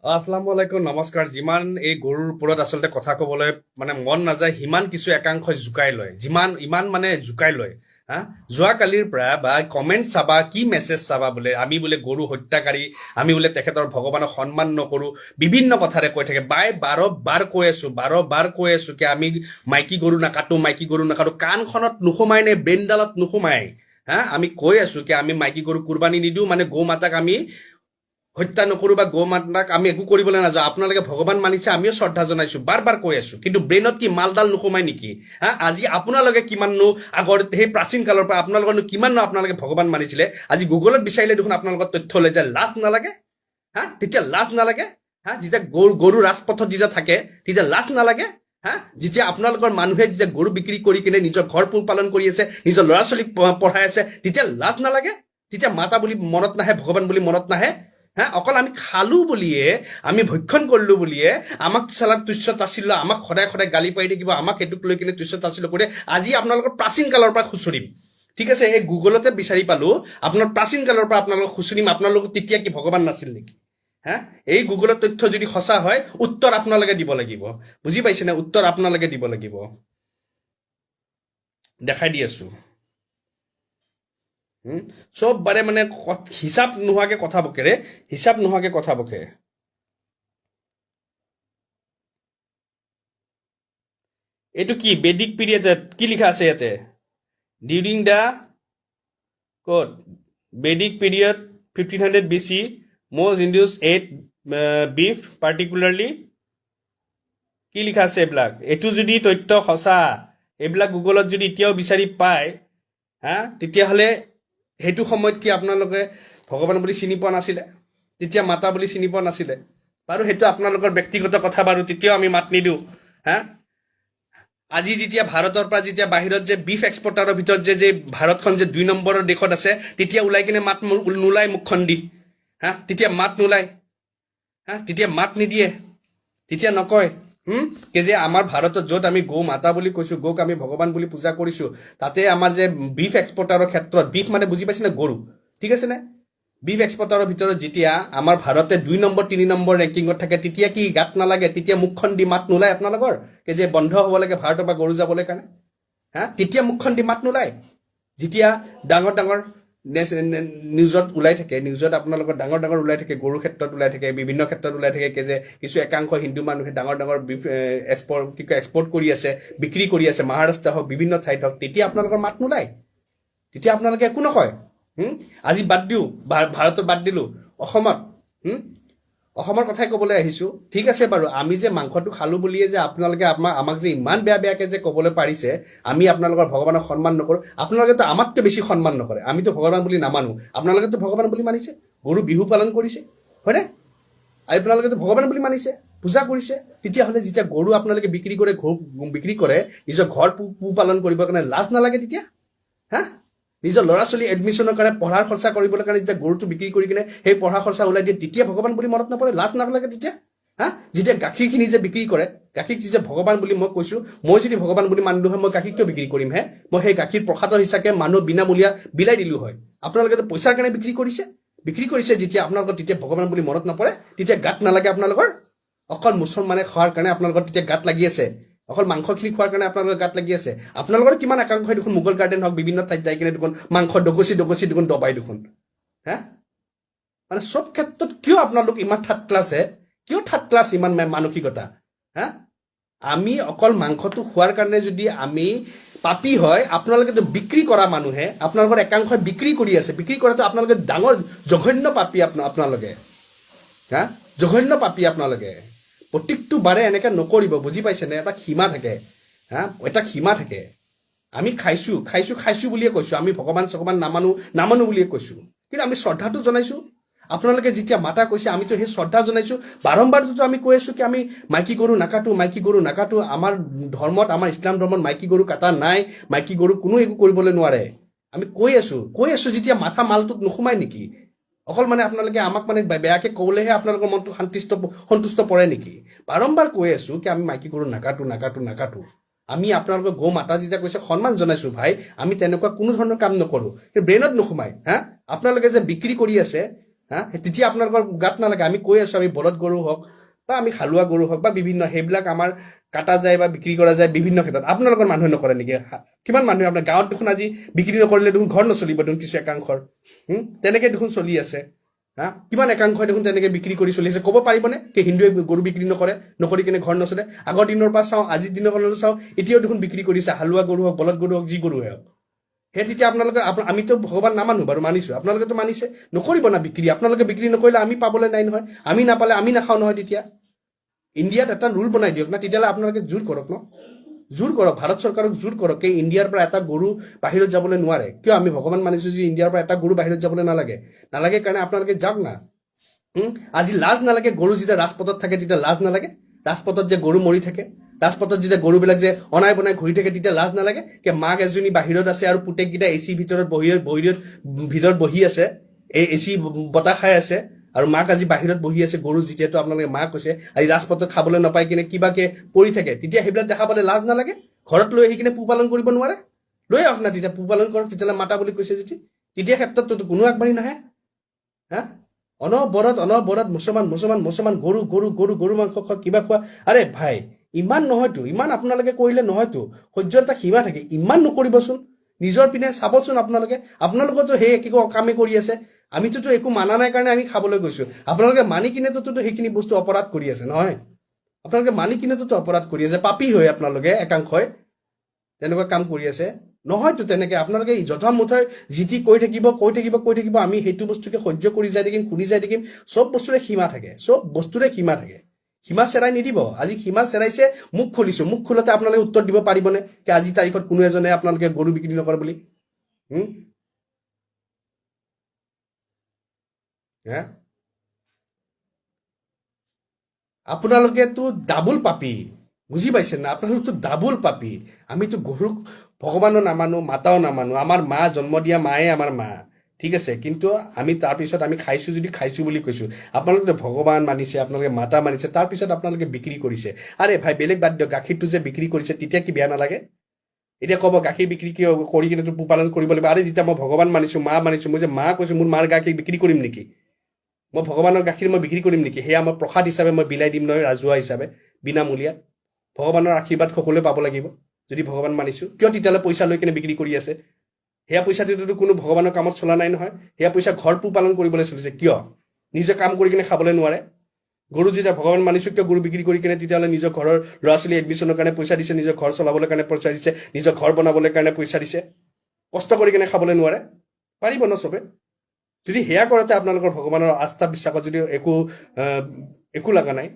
আসসালামু আলাইকুম, নমস্কাৰ। যিমান এই গৰুৰ ওপৰত আচলতে কথা ক'বলৈ মন নাযায়, সিমান কিছু একাংশই জোকাই লয়, ইমান জোকাই লয়। হা, যোৱাকালিৰ পৰা বা কমেণ্ট চাবা, কি মেছেজ চাবা, বোলে আমি বোলে গৰু হত্যাকাৰী, আমি বোলে তেখেতৰ ভগৱানক সন্মান নকৰোঁ, বিভিন্ন কথাৰে কৈ থাকে। 12 বাৰ কৈ আছো কি আমি মাইকী গৰু নাকাটো, কাণখনত নোসোমাই নে ব্ৰেইনডালত নোসোমাই? হা, আমি কৈ আছো কি আমি মাইকী গৰু কুৰবানী নিদিওঁ, গৌ মাতাক আমি হত্যা নকৰো বা গৌ মাতাক আমি একো কৰিবলৈ নাযাওঁ। আপোনালোকে ভগৱান মানিছে, আমিও শ্ৰদ্ধা জনাইছো, বাৰ কৈ আছো, কিন্তু ব্ৰেইনত কি মালডাল নোসোমাই নেকি? হা, আজি আপোনালোকে কিমাননো আগৰ সেই প্ৰাচীন কালৰ পৰা আপোনালোকৰনো কিমাননো আপোনালোকে ভগৱান মানিছিলে, আজি গুগলত বিচাৰিলে দেখোন আপোনালোকৰ তথ্য লৈ যায়। লাজ নালাগে? হা, তেতিয়া লাজ নালাগে? হা, যেতিয়া গৰু ৰাজপথত যেতিয়া থাকে তেতিয়া লাজ নালাগে? হা, যেতিয়া আপোনালোকৰ মানুহে যেতিয়া গৰু বিক্ৰী কৰি কিনে নিজৰ ঘৰ পোহপালন কৰি আছে, নিজৰ ল'ৰা ছোৱালীক পঢ়াই আছে, তেতিয়া লাজ নালাগে? তেতিয়া মাতা বুলি মনত নাহে, ভগৱান বুলি মনত নাহে? হা, অকল আমি খালো বুলিয়ে, আমি ভক্ষণ কৰিলো বুলিয়ে আমাক চালাক তুচ্ছ তাছিল্য, আমাক সদায় সদায় গালি পাৰি থাকিব, আমাক সেইটোক লৈ কিনে তুচ্ছ তাছিল্য কৰি আজি আপোনালোকৰ প্ৰাচীন কালৰ পৰা খুচৰিম। ঠিক আছে, এই গুগলতে বিচাৰি পালো, আপোনাৰ প্ৰাচীন কালৰ পৰা আপোনালোকক খুচৰিম। আপোনালোক তেতিয়া কি ভগৱান নাছিল নেকি? হা, এই গুগলৰ তথ্য যদি সঁচা হয়, উত্তৰ আপোনালোকে দিব লাগিব। বুজি পাইছেনে? উত্তৰ আপোনালোকে দিব লাগিব। দেখাই দি আছো। চব বাৰে হিচাপ নোহোৱাকে কথা বকে ৰে, হিচাপ নোহোৱাকে কথা বকে। এইটো কি বেদিক পিৰিয়ড? কি লিখা আছে ইয়াতে? ডিউৰিং দ্য ক'ত বেদিক period 1500 BC most Hindus ate beef particularly। কি লিখা আছে এইবিলাক? এইটো যদি তথ্য সঁচা, এইবিলাক গুগলত যদি এতিয়াও বিচাৰি পায়, হা, তেতিয়াহ'লে সেইটো সময়ত কি আপোনালোকে ভগৱান বুলি চিনি পোৱা নাছিলে? তেতিয়া মাতা বুলি চিনি পোৱা নাছিলে? বাৰু সেইটো আপোনালোকৰ ব্যক্তিগত কথা, বাৰু তেতিয়াও আমি মাত নিদিওঁ। হা, আজি যেতিয়া ভাৰতৰ পৰা যেতিয়া বাহিৰত যে বিফ এক্সপৰ্টাৰৰ ভিতৰত যে ভাৰতখন যে 2 নম্বৰৰ দেশত আছে, তেতিয়া ওলাই কিনে মাত নোলায় মুখখন দি। হা, তেতিয়া মাত নোলায়। হা, তেতিয়া মাত নিদিয়ে, তেতিয়া নকয় কি যে আমাৰ ভাৰতত য'ত আমি গৌ মাতা বুলি কৈছো, গৌক আমি ভগৱান বুলি পূজা কৰিছো, তাতে আমাৰ যে বিফ এক্সপৰ্টাৰৰ ক্ষেত্ৰত, বিফ বুজি পাইছে, গৰু, ঠিক আছে নে? বিফ এক্সপৰ্টাৰৰ ভিতৰত যেতিয়া আমাৰ ভাৰতে 2 নম্বৰ 3 নম্বৰ ৰেংকিঙত থাকে, তেতিয়া কি গাত নালাগে? তেতিয়া মুখখন দি মাত নোলায় আপোনালোকৰ কি যে বন্ধ হ'ব লাগে ভাৰতৰ পৰা গৰু যাবলৈ কাৰণে? হা, তেতিয়া মুখখন দি মাত নোলায়? যেতিয়া ডাঙৰ ডাঙৰ নিউজত ওলাই থাকে, নিউজত আপোনালোকৰ ডাঙৰ ডাঙৰ ওলাই থাকে, গৰুৰ ক্ষেত্ৰত ওলাই থাকে, বিভিন্ন ক্ষেত্ৰত ওলাই থাকে কি যে কিছু একাংশ হিন্দু মানুহে ডাঙৰ ডাঙৰ এক্সপৰ্ট কৰি আছে, বিক্ৰী কৰি আছে, মহাৰাষ্ট্ৰ হওক, বিভিন্ন ঠাইত হওক, তেতিয়া আপোনালোকৰ মাত নোলায়? তেতিয়া আপোনালোকে একো নকয়? আজি বাদ দিওঁ, ভাৰতত বাদ দিলোঁ, অসমত অসমৰ কথাই ক'বলৈ আহিছোঁ। ঠিক আছে বাৰু, আমি যে মাংসটো খালোঁ বুলিয়ে যে আপোনালোকে আমাক যে ইমান বেয়াকৈ যে ক'বলৈ পাৰিছে, আমি আপোনালোকৰ ভগৱানক সন্মান নকৰোঁ। আপোনালোকেতো আমাতকৈ বেছি সন্মান নকৰে, আমিতো ভগৱান বুলি নামানো, আপোনালোকেতো ভগৱান বুলি মানিছে, গৰু বিহু পালন কৰিছে, হয়নে? আপোনালোকেতো ভগৱান বুলি মানিছে, পূজা কৰিছে। তেতিয়াহ'লে যেতিয়া গৰু আপোনালোকে বিক্ৰী কৰে নিজৰ ঘৰ পোহপালন কৰিবৰ কাৰণে, লাজ নালাগে তেতিয়া? হা, নিজৰ ল'ৰা ছোৱালী এডমিশ্যনৰ কাৰণে, পঢ়াৰ খৰচা কৰিবলৈ কাৰণে যেতিয়া গৰুটো বিক্ৰী কৰি কিনে সেই পঢ়া খৰচা ওলাই দিয়ে, তেতিয়া ভগৱান বুলি মনত নপৰে? লাজ নালাগে তেতিয়া? হা, যেতিয়া গাখীৰখিনি যে বিক্ৰী কৰে, গাখীৰ যে ভগৱান বুলি মই কৈছোঁ, মই যদি ভগৱান বুলি মানিলোঁ হয়, মই গাখীৰ কিয় বিক্ৰী কৰিম? হে, মই সেই গাখীৰ প্ৰসাদৰ হিচাপে মানুহ বিনামূলীয়া বিলাই দিলোঁ হয়। আপোনালোকেতো পইচাৰ কাৰণে বিক্ৰী কৰিছে যেতিয়া আপোনালোকৰ তেতিয়া ভগৱান বুলি মনত নপৰে? তেতিয়া গাত নালাগে আপোনালোকৰ? অকল মুছলমানে খোৱাৰ কাৰণে আপোনালোকৰ তেতিয়া গাত লাগি আছে, অকল মাংসখিনি খোৱাৰ কাৰণে আপোনালোকৰ গাত লাগি আছে। আপোনালোকৰ কিমান একাংশই দেখোন মোগল গাৰ্ডেন হওক, বিভিন্ন ঠাইত যাই কিনে দেখোন মাংস ডগচি দেখোন দবাই দেখোন। হা, চব ক্ষেত্ৰত কিয় আপোনালোক ইমান থাৰ্ড ক্লাছ? কিয় থাৰ্ড ক্লাছ ইমান মানসিকতা? হা, আমি অকল মাংসটো খোৱাৰ কাৰণে যদি আমি পাপী হয়, আপোনালোকেতো বিক্ৰী কৰা মানুহে, আপোনালোকৰ একাংশই বিক্ৰী কৰি আছে, বিক্ৰী কৰাটো আপোনালোকে ডাঙৰ জঘন্য পাপী। আপোনালোকে হা, জঘন্য পাপী আপোনালোকে। প্ৰত্যেকটো বাৰে এনেকৈ নকৰিব, বুজি পাইছেনে? এটা সীমা থাকে। হা, এটা সীমা থাকে। আমি খাইছোঁ বুলিয়ে কৈছোঁ, আমি ভগৱান চগৱান নামানো বুলিয়ে কৈছোঁ, কিন্তু আমি শ্ৰদ্ধাটো জনাইছোঁ। আপোনালোকে যেতিয়া মাতা কৈছে, আমিতো সেই শ্ৰদ্ধা জনাইছোঁ। বাৰম্বাৰতো আমি কৈ আছোঁ কি আমি মাইকী গৰু নাকাটো। আমাৰ ধৰ্মত, আমাৰ ইছলাম ধৰ্মত মাইকী গৰু কাটা নাই, মাইকী গৰু কোনো একো কৰিবলৈ নোৱাৰে। আমি কৈ আছোঁ যেতিয়া মাথা মালটোত নোসোমাই নেকি? অকল আপোনালোকে আমাক বেয়াকৈ ক'লেহে আপোনালোকৰ মনটো সন্তুষ্ট পৰে নেকি? বাৰম্বাৰ কৈ আছোঁ কি আমি মাইকী গৰু নাকাটো। আমি আপোনালোকৰ গৌ মাতা যেতিয়া কৈছে সন্মান জনাইছোঁ ভাই, আমি তেনেকুৱা কোনো ধৰণৰ কাম নকৰোঁ, কিন্তু ব্ৰেইনত নোসোমাই। হা, আপোনালোকে যে বিক্ৰী কৰি আছে, হা তেতিয়া আপোনালোকৰ গাত নালাগে আমি কৈ আছো আমি বলদ গৰু হওক বা আমি খালুৱা গৰু হওক বা বিভিন্ন সেইবিলাক আমাৰ কাটা যায় বা বিক্ৰী কৰা যায় বিভিন্ন ক্ষেত্ৰত আপোনালোকৰ মানুহে নকৰে নেকি কিমান মানুহে আপোনাৰ গাঁৱত দেখোন আজি বিক্ৰী নকৰিলে দেখোন ঘৰ নচলিব দেখোন কিছু একাংশৰ তেনেকে দেখোন চলি আছে হা কিমান একাংশই দেখোন তেনেকে বিক্ৰী কৰি চলি আছে ক'ব পাৰিবনে কি হিন্দুৱে গৰু বিক্ৰী নকৰি কিনে ঘৰ নচলে আগৰ দিনৰ পৰা চাওঁ আজিৰ দিনৰ চাওঁ এতিয়াও দেখোন বিক্ৰী কৰিছে হালোৱা গৰু হওক বলদ গৰু হওক যি গৰুৱে হওক সেই তেতিয়া আপোনালোকে আমিতো ভগৱান নামানো বাৰু মানিছো আপোনালোকেতো মানিছে নকৰিব না বিক্ৰী আপোনালোকে বিক্ৰী নকৰিলে আমি পাবলৈ নাই নহয় আমি নাপালে আমি নাখাওঁ নহয় তেতিয়া ইণ্ডিয়াত এটা ৰুল বনাই দিয়ক না তেতিয়াহ'লে আপোনালোকে জোৰ কৰক ন জোৰ কৰক ভাৰত চৰকাৰক জোৰ কৰক এই ইণ্ডিয়াৰ পৰা এটা গৰু বাহিৰত যাবলৈ নোৱাৰে কিয় আমি ভগৱান মানিছো যে ইণ্ডিয়াৰ পৰা এটা গৰু বাহিৰত যাবলৈ নালাগে কাৰণে আপোনালোকে যাওক না আজি লাজ নালাগে গৰু যেতিয়া ৰাজপথত থাকে তেতিয়া লাজ নালাগে ৰাজপথত যে গৰু মৰি থাকে ৰাজপথত যেতিয়া গৰুবিলাক যে অনাই বনাই ঘূৰি থাকে তেতিয়া লাজ নালাগে কি মাক এজনী বাহিৰত আছে আৰু পুতেককেইটা এচি ভিতৰত বহি আছে এই এচি বতাহ খাই আছে আৰু মাক আজি বাহিৰত বহি আছে গৰু যেতিয়াতো আপোনালোকে মাক কৈছে আজি ৰাজপথত খাবলৈ নাপাই কিনে কিবাকে পৰি থাকে তেতিয়া সেইবিলাক দেখা পালে লাজ নালাগে ঘৰত লৈ আহি কিনে পোহপালন কৰিব নোৱাৰে লৈ আহক না তেতিয়া পোহপালন কৰক তেতিয়াহ'লে মাতা বুলি কৈছে তেতিয়া ক্ষেত্ৰততো কোনো আগবাঢ়ি নাহে হা অনবৰত মুছলমান গৰু মাংস খোৱা কিবা খোৱা আৰে ভাই ইমান নহয়তো ইমান আপোনালোকে কৰিলে নহয়তো সহ্যৰ এটা সীমা থাকে ইমান নকৰিবচোন নিজৰ পিনে চাবচোন আপোনালোকেতো সেই একে কামেই কৰি আছে আমিতোতো একো মানা নাই কাৰণে আমি খাবলৈ গৈছো আপোনালোকে মানি কিনেতো সেইখিনি বস্তু অপৰাধ কৰি আছে নহয় আপোনালোকে মানি কিনেতো অপৰাধ কৰি আছে পাপী হৈ আপোনালোকে একাংশই তেনেকুৱা কাম কৰি আছে নহয়তো তেনেকে আপোনালোকে যথা মুঠৈ জিতি কৈ থাকিব আমি সেইটো বস্তুকে সহ্য কৰি যাই থাকিম শুনি যাই থাকিম চব বস্তুৰে সীমা থাকে সীমা চেৰাই নিদিব আজি সীমা চেৰাইছে মুখ খুলিছো মুখ খোলোতে আপোনালোকে উত্তৰ দিব পাৰিবনে কি আজি তাৰিখত কোনো এজনে আপোনালোকে গৰু বিক্ৰী নকৰে বুলি আপোনালোকেতো ডাবুল পাপী বুজি পাইছে না আপোনালোকতো ডাবুল পাপী আমিতো গৰুক ভগৱানো নামানো মাতাও নামানো আমাৰ মা জন্ম দিয়া মায়ে আমাৰ মা ঠিক আছে কিন্তু আমি তাৰপিছত আমি খাইছো যদি খাইছো বুলি কৈছো আপোনালোকে ভগৱান মানিছে আপোনালোকে মাতা মানিছে তাৰপিছত আপোনালোকে বিক্ৰী কৰিছে আৰে ভাই বেলেগ বাদ দিয়ক গাখীৰটো যে বিক্ৰী কৰিছে তেতিয়া কি বেয়া নালাগে এতিয়া ক'ব গাখীৰ বিক্ৰী কিয় কৰি কিনে পোহপালন কৰিব লাগিব আৰে যেতিয়া মই ভগৱান মানিছো মা মানিছো মই যে মা কৈছো মোৰ মাৰ গাখীৰ বিক্ৰী কৰিম নেকি মই ভগৱানৰ গাখীৰ মই বিক্ৰী কৰিম নেকি সেয়া মই প্ৰসাদ হিচাপে মই বিলাই দিম নহয় ৰাজহুৱা হিচাপে বিনামূলীয়া ভগৱানৰ আশীৰ্বাদ সকলোৱে পাব লাগিব যদি ভগৱান মানিছো কিয় তেতিয়াহ'লে পইচা লৈ কিনে বিক্ৰী কৰি আছে সেয়া পইচাটোতো কোনো ভগৱানৰ কামত চলা নাই নহয় সেয়া পইচা ঘৰ পোহপালন কৰিবলৈ চলিছে কিয় নিজে কাম কৰি কিনে খাবলৈ নোৱাৰে গৰু যেতিয়া ভগৱান মানিছো কিয় গৰু বিক্ৰী কৰি কিনে তেতিয়াহ'লে নিজৰ ঘৰৰ ল'ৰা ছোৱালী এডমিশ্যনৰ কাৰণে পইচা দিছে নিজৰ ঘৰ চলাবলৈ কাৰণে পইচা দিছে নিজৰ ঘৰ বনাবলৈ কাৰণে পইচা দিছে কষ্ট কৰি কিনে খাবলৈ নোৱাৰে পাৰিব ন চবে যদি সেয়া কৰোঁতে আপোনালোকৰ ভগৱানৰ আস্থা বিশ্বাসত যদি একো লগা নাই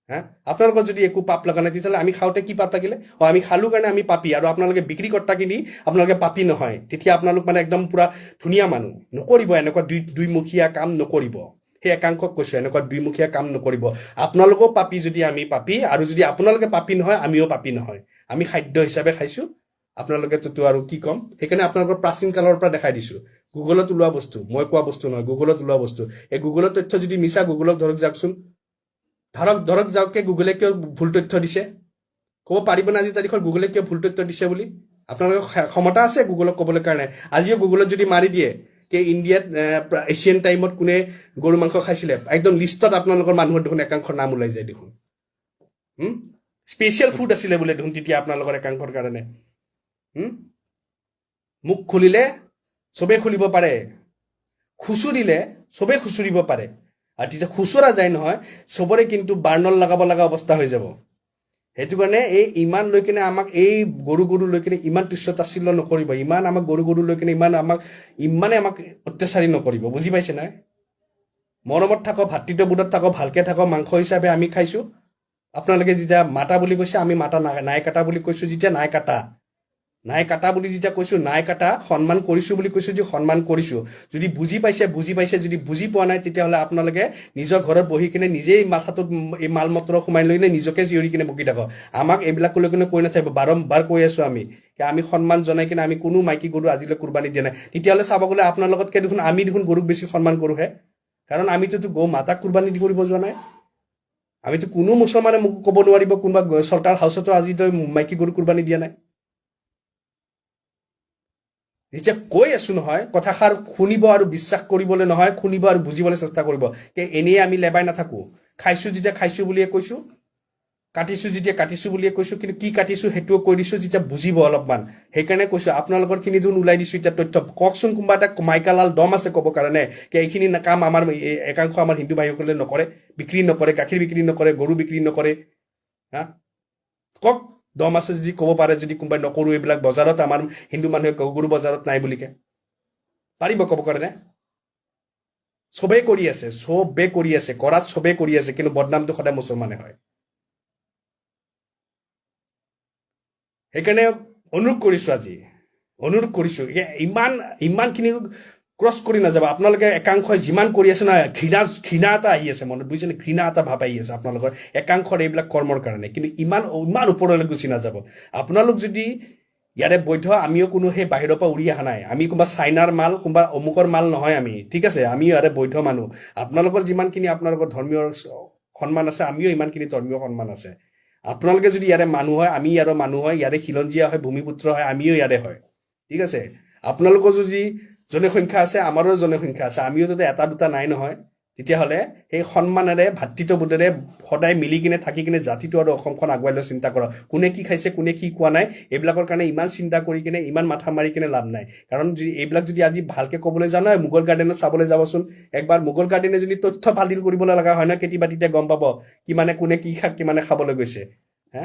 হা আপোনালোকৰ যদি একো পাপ লগা নাই তেতিয়াহ'লে আমি খাওঁতে কি পাপ লাগিলে আমি খালো কাৰণে আমি পাপী আৰু আপোনালোকে বিক্ৰী কৰ্তা কিনি আপোনালোকে পাপী নহয় তেতিয়া আপোনালোক মানে একদম পুৰা ধুনীয়া মানুহ নকৰিব এনেকুৱা দুইমুখীয়া কাম নকৰিব সেই একাংশক কৈছো এনেকুৱা দুইমুখীয়া কাম নকৰিব আপোনালোকেও পাপী যদি আমি পাপী আৰু যদি আপোনালোকে পাপী নহয় আমিও পাপী নহয় আমি খাদ্য হিচাপে খাইছো আপোনালোকেতো আৰু কি ক'ম সেইকাৰণে আপোনালোকৰ প্ৰাচীন কালৰ পৰা দেখাই দিছো গুগলত ওলোৱা বস্তু মই কোৱা বস্তু নহয় গুগলত ওলোৱা বস্তু এই গুগলৰ তথ্য যদি মিছা গুগলক ধৰক যাওকচোন ধৰক যাওককে গুগলে কিয় ভুল তথ্য দিছে ক'ব পাৰিবনে আজি তাৰিখত গুগলে কিয় ভুল তথ্য দিছে বুলি আপোনালোকৰ ক্ষমতা আছে গুগলক ক'বলৈ কাৰণে আজিও গুগলত যদি মাৰি দিয়ে কি ইণ্ডিয়াত এছিয়ান টাইমত কোনে গৰু মাংস খাইছিলে একদম লিষ্টত আপোনালোকৰ মানুহৰ দেখোন একাংশৰ নাম ওলাই যায় দেখোন স্পেচিয়েল ফুড আছিলে বোলে দেখোন তেতিয়া আপোনালোকৰ একাংশৰ কাৰণে মুখ খুলিলে চবেই খুলিব পাৰে খুচুৰিলে চবেই খুচুৰিব পাৰে আৰু তেতিয়া খুচুৰা যায় নহয় চবৰে কিন্তু বাৰ্ণল লগাব লগা অৱস্থা হৈ যাব সেইটো কাৰণে এই ইমান লৈ কিনে আমাক এই গৰু লৈ কিনে ইমান তুচ্ছ তাচ্ছিল্য নকৰিব ইমান আমাক গৰু লৈ কিনে ইমানে আমাক অত্যাচাৰী নকৰিব বুজি পাইছে নাই মৰমত থাকক ভাতৃত্ববোধত থাকক ভালকে থাকক মাংস হিচাপে আমি খাইছো আপোনালোকে যেতিয়া মাতা বুলি কৈছে আমি মাতা নাই কাটা বুলি কৈছো যেতিয়া নাই কাটা বুলি যেতিয়া কৈছো নাই কাটা সন্মান কৰিছো বুলি কৈছো যে সন্মান কৰিছো যদি বুজি পাইছে যদি বুজি পোৱা নাই তেতিয়াহ'লে আপোনালোকে নিজৰ ঘৰত বহি কিনে নিজেই মাথাটোত এই মাল মত্ৰ সোমাই লৈ কিনে নিজকে চিঞৰি কিনে বকি থাকক আমাক এইবিলাক লৈ কিনে কৈ নাথাকিব বাৰম্বাৰ কৈ আছো আমি সন্মান জনাই কিনে আমি কোনো মাইকী গৰু আজিলৈ কুৰবানী দিয়া নাই তেতিয়াহ'লে চাব গ'লে আপোনালোকতকে দেখোন আমি দেখোন গৰুক বেছি সন্মান কৰোহে কাৰণ আমিতো গৌ মাতাক কুৰবানী কৰিব যোৱা নাই আমিতো কোনো মুছলমানে মোক ক'ব নোৱাৰিব কোনোবা চল্টাৰ হাউচতো আজি তই মাইকী গৰু কুৰবানী দিয়া নাই যেতিয়া কৈ আছো নহয় কথাষাৰ শুনিব আৰু বিশ্বাস কৰিবলৈ নহয়, শুনিব আৰু বুজিবলৈ চেষ্টা কৰিব। এনেই আমি লেবাই নাথাকো। খাইছো যেতিয়া খাইছো বুলিয়ে কৈছো, কাটিছো যেতিয়া কাটিছো বুলিয়ে কৈছো, কিন্তু কি কাটিছো সেইটোও কৈ দিছো যেতিয়া বুজিব অলপমান। সেইকাৰণে কৈছো আপোনালোকৰ খিনি যোন ওলাই দিছো এতিয়া তথ্য কওকচোন, কোনোবা এটা মাইকালাল দম আছে ক'ব কাৰণে এইখিনি কাম আমাৰ একাংশ আমাৰ হিন্দু ভাইসকলে নকৰে, বিক্ৰী নকৰে, গাখীৰ বিক্ৰী নকৰে, গৰু বিক্ৰী নকৰে। হা কওক, দম আছে যদি ক'ব পাৰে, যদি কোনোবাই নকৰো এইবিলাক বজাৰত আমাৰ হিন্দু মানুহে গৰু বজাৰত নাই বুলিকে পাৰিব ক'ব কাৰণে? চবেই কৰি আছে, চবেই কৰি আছে, কৰাত চবেই কৰি আছে, কিন্তু বদনামটো সদায় মুছলমানে হয়। সেইকাৰণে অনুৰোধ কৰিছো, আজি অনুৰোধ কৰিছো ইমানখিনি ক্ৰছ কৰি নাযাব। আপোনালোকে একাংশই যিমান কৰি আছে নহয়, ঘৃণা এটা আহি আছে মনত, বুজিছেনে? ঘৃণা এটা ভাৱ আহি আছে আপোনালোকৰ একাংশৰ এইবিলাক কৰ্মৰ কাৰণে, কিন্তু ইমান ওপৰলৈ গুচি নাযাব। আপোনালোক যদি ইয়াৰে বৈধ, আমিও কোনো সেই বাহিৰৰ পৰা উৰি অহা নাই, আমি কোনোবা চাইনাৰ মাল, কোনোবা অমুকৰ মাল নহয় আমি, ঠিক আছে? আমি ইয়াৰে বৈধ মানুহ। আপোনালোকৰ যিমানখিনি আপোনালোকৰ ধৰ্মীয় সন্মান আছে, আমিও ইমানখিনি ধৰ্মীয় সন্মান আছে। আপোনালোকে যদি ইয়াৰে মানুহ হয়, আমি ইয়াৰে মানুহ হয়, ইয়াৰে খিলঞ্জীয়া হয়, ভূমিপুত্ৰ হয়, আমিও ইয়াৰে হয়, ঠিক আছে? আপোনালোকৰ যদি জনসংখ্যা আছে, আমাৰো জনসংখ্যা আছে, আমিও যদি এটা দুটা নাই নহয়, তেতিয়াহ'লে সেই সন্মানেৰে ভাতৃত্ববোধেৰে সদায় মিলি কিনে থাকি কিনে জাতিটো আৰু অসমখন আগুৱাই লৈ চিন্তা কৰক। কোনে কি খাইছে, কোনে কি কোৱা নাই, এইবিলাকৰ কাৰণে ইমান চিন্তা কৰি কিনে, ইমান মাথা মাৰি কিনে লাভ নাই। কাৰণ এইবিলাক যদি আজি ভালকে ক'বলৈ যাওঁ নহয়, মোগল গাৰ্ডেনত চাবলৈ যাবচোন একবাৰ। মোগল গাৰ্ডেনে যদি তথ্য ফাদিল কৰিবলৈ লগা হয় ন কেতিয়াবা, তেতিয়া গম পাব কিমানে কোনে কি শাক কিমানে খাবলৈ গৈছে। হা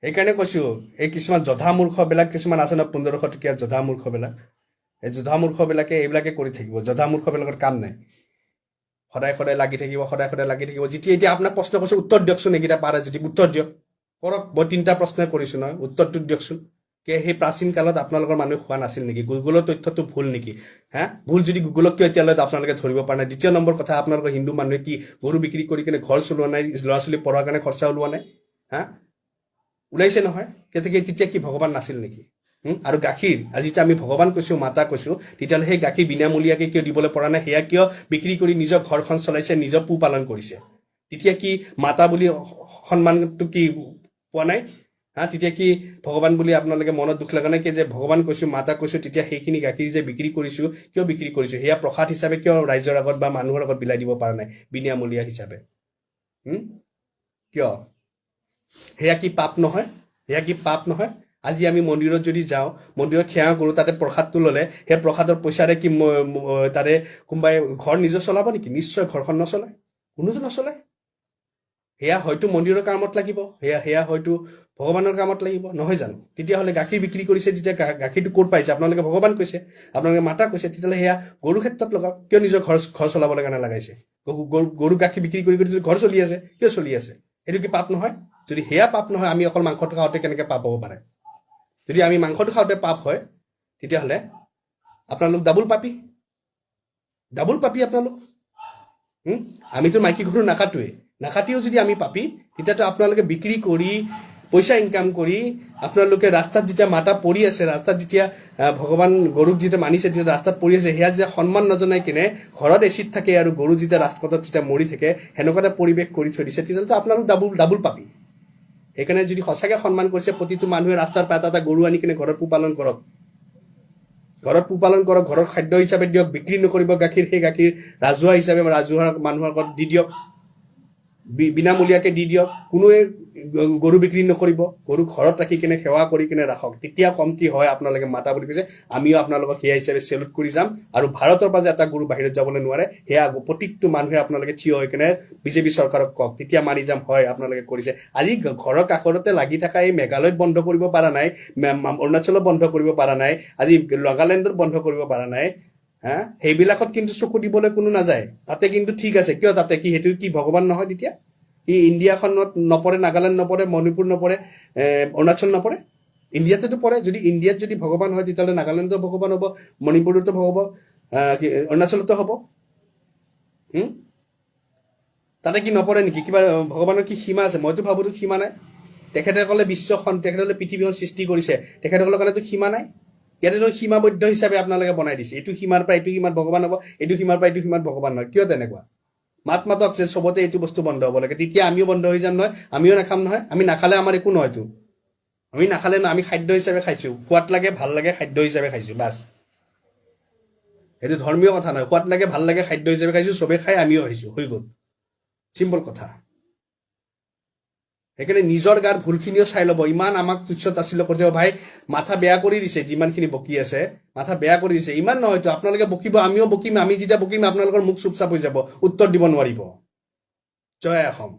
সেইকাৰণে কৈছো, এই কিছুমান জধা মূৰ্খবিলাক কিছুমান আছে ন, 1500 টকীয়া জধা মূৰ্খবিলাক, এই জধা মূৰ্খবিলাকে এইবিলাকে কৰি থাকিব। জধা মূৰ্খবিলাকৰ কাম নাই, সদায় সদায় লাগি থাকিব, সদায় সদায় লাগি থাকিব। যেতিয়া এতিয়া আপোনাক প্ৰশ্ন কৰিছো, উত্তৰ দিয়কচোন, এইকেইটা পাৰে যদি উত্তৰ দিয়ক, কৰক। মই 3টা প্ৰশ্নই কৰিছো নহয়, উত্তৰটো দিয়কচোন। সেই প্ৰাচীন কালত আপোনালোকৰ মানুহে খোৱা নাছিল নেকি? গুগলৰ তথ্যটো ভুল নেকি? হা ভুল যদি গুগলক কিয় এতিয়ালৈ আপোনালোকে ধৰিব পৰা নাই? দ্বিতীয় নম্বৰ কথা, আপোনালোকৰ হিন্দু মানুহে কি গৰু বিক্ৰী কৰি কিনে ঘৰ চলোৱা নাই, ল'ৰা ছোৱালী পঢ়াৰ কাৰণে খৰচা ওলোৱা নাই? হা ওলাইছে নহয়, তেতিয়া কি ভগৱান নাছিল নেকি? আৰু গাখীৰ, আজি যেতিয়া আমি ভগৱান কৈছো, মাতা কৈছো, তেতিয়াহ'লে সেই গাখীৰ বিনামূলীয়াকে কিয় দিবলৈ পৰা নাই? সেয়া কিয় বিক্ৰী কৰি নিজৰ ঘৰখন চলাইছে, নিজৰ পোহপালন কৰিছে? তেতিয়া কি মাতা বুলি সন্মানটো কি পোৱা নাই? তেতিয়া কি ভগৱান বুলি আপোনালোকে মনত দুখ লগা নাই? কি যে ভগৱান কৈছো, মাতা কৈছো, তেতিয়া সেইখিনি গাখীৰ যে বিক্ৰী কৰিছো, কিয় বিক্ৰী কৰিছো? সেয়া প্ৰসাদ হিচাপে কিয় ৰাইজৰ আগত বা মানুহৰ আগত বিলাই দিব পৰা নাই বিনামূলীয়া হিচাপে? কিয়? সেয়া কি পাপ নহয়? সেয়া কি পাপ নহয়? আজি আমি মন্দিৰত যদি যাওঁ, মন্দিৰত সেৱা কৰোঁ, তাতে প্ৰসাদটো ল'লে, সেই প্ৰসাদৰ পইচাৰে কি তাৰে কোনোবাই ঘৰ নিজৰ চলাব নেকি? নিশ্চয় ঘৰখন নচলায়, কোনোতো নচলায়। সেয়া হয়তো মন্দিৰৰ কামত লাগিব, সেয়া হয়তো ভগৱানৰ কামত লাগিব, নহয় জানো? তেতিয়াহ'লে গাখীৰ বিক্ৰী কৰিছে যেতিয়া, গাখীৰটো ক'ত পাইছে? আপোনালোকে ভগৱান কৈছে, আপোনালোকে মাতা কৈছে, তেতিয়াহ'লে সেয়া গৰুৰ ক্ষেত্ৰত লগাওক। কিয় নিজৰ ঘৰ চলাবলৈ কাৰণে লগাইছে? গৰু গাখীৰ বিক্ৰী কৰি ঘৰ চলি আছে, কিয় চলি আছে? সেইটো কি পাপ নহয়? যদি সেয়া পাপ নহয়, আমি অকল মাংসটো খাওঁতে কেনেকৈ পাপ হ'ব পাৰে? যদি আমি মাংসটো খাওঁতে পাপ হয়, তেতিয়াহ'লে আপোনালোক ডাবুল পাপী আপোনালোক। আমিতো মাইকী গৰু নাকাটিও যদি আমি পাপী, তেতিয়াতো আপোনালোকে বিক্ৰী কৰি পইচা ইনকাম কৰি আপোনালোকে ৰাস্তাত যেতিয়া মাতা পৰি আছে, ৰাস্তাত যেতিয়া ভগৱান গৰুক যেতিয়া মানিছে, যেতিয়া ৰাস্তাত পৰি আছে, সেয়া যেতিয়া সন্মান নজনাই কিনে ঘৰত এচিড থাকে আৰু গৰু যেতিয়া ৰাজপথত যেতিয়া মৰি থাকে, সেনেকুৱা এটা পৰিৱেশ কৰি থৈ দিছে, তেতিয়াহ'লেতো আপোনালোক ডাবুল পাপী। সেইকাৰণে যদি সঁচাকৈ সন্মান কৰিছে, প্ৰতিটো মানুহে ৰাস্তাৰ পৰা এটা গৰু আনি কিনে ঘৰত পোহপালন কৰক, ঘৰৰ খাদ্য হিচাপে দিয়ক, বিক্ৰী নকৰিব গাখীৰ। সেই গাখীৰ ৰাজহুৱা হিচাপে ৰাজহুৱা মানুহৰ আগত দি দিয়ক, বিনামূলীয়াকে দি দিয়ক। কোনোৱে গৰু বিক্ৰী নকৰিব, গৰু ঘৰত ৰাখি কিনে সেৱা কৰি কিনে ৰাখক। তেতিয়া কমটি হয়। আপোনালোকে মাতা বুলি কৈছে, আমিও আপোনালোকক সেয়া হিচাপে চেলুট কৰি যাম। আৰু ভাৰতৰ পৰা যে এটা গৰু বাহিৰত যাবলৈ নোৱাৰে, সেয়া প্ৰত্যেকটো মানুহে আপোনালোকে থিয় হৈ কিনে বিজেপি চৰকাৰক কওক, তেতিয়া মানি যাম, হয় আপোনালোকে কৰিছে। আজি ঘৰৰ কাষৰতে লাগি থকা এই মেঘালয়ত বন্ধ কৰিব পৰা নাই, অৰুণাচলত বন্ধ কৰিব পৰা নাই, আজি নাগালেণ্ডত বন্ধ কৰিব পৰা নাই, সেইবিলাকত কিন্তু চকু দিবলৈ কোনো নাযায়। তাতে কিন্তু ঠিক আছে। কিয় তাতে কি সেইটো কি ভগৱান নহয়? তেতিয়া ইণ্ডিয়াখনত নপৰে, নাগালেণ্ড নপৰে, মণিপুৰ নপৰে, অৰুণাচল নপৰে, ইণ্ডিয়াতেতো পৰে। যদি ইণ্ডিয়াত যদি ভগৱান হয়, তেতিয়াহ'লে নাগালেণ্ডতো ভগৱান হ'ব, মণিপুৰতো হ'ব, অৰুণাচলতো হ'ব। তাতে কি নপৰে নেকি? কিবা ভগৱানৰ কি সীমা আছে? মইতো ভাবোতো সীমা নাই। তেখেতসকলে তেখেতসকলে পৃথিৱীখন সৃষ্টি কৰিছে, তেখেতসকলৰ কাৰণেতো সীমা নাই। ইয়াতেতো সীমাবদ্ধ হিচাপে আপোনালোকে বনাই দিছে, এইটো সীমাৰ পৰা এইটো সীমাত ভগৱান হ'ব, এইটো সীমাৰ পৰা এইটো সীমাত ভগৱান নহয়। কিয় তেনেকুৱা? মাত মাতক যে চবতে এইটো বস্তু বন্ধ হ'ব লাগে, তেতিয়া আমিও বন্ধ হৈ যাম নহয়, আমিও নাখাম নহয়, আমি নাখালে আমাৰ একো নহয়তো, আমি নাখালে না, আমি খাদ্য হিচাপে খাইছো, সোৱাদ লাগে ভাল লাগে খাদ্য হিচাপে খাইছো, বাছ। এইটো ধৰ্মীয় কথা নহয়, সোৱাদ লাগে ভাল লাগে খাদ্য হিচাপে খাইছো, চবে খাই আমিও খাইছো, হৈ গ'ল, চিম্পল কথা। সেইকাৰণে নিজৰ গাৰ ভুলখিনিও চাই ল'ব, ইমান আমাক তুচ্ছ তাচ্ছিল্য কৰি ভাই মাথা বেয়া কৰি দিছে, যিমানখিনি বকি আছে মাথা বেয়া কৰি দিছে, ইমান নহয়তো, আপোনালোকে বকিব আমিও বকিম, আমি যেতিয়া বকিম আপোনালোকৰ মুখ চুপচাপ হৈ যাব, উত্তৰ দিব নোৱাৰিব। জয় অসম।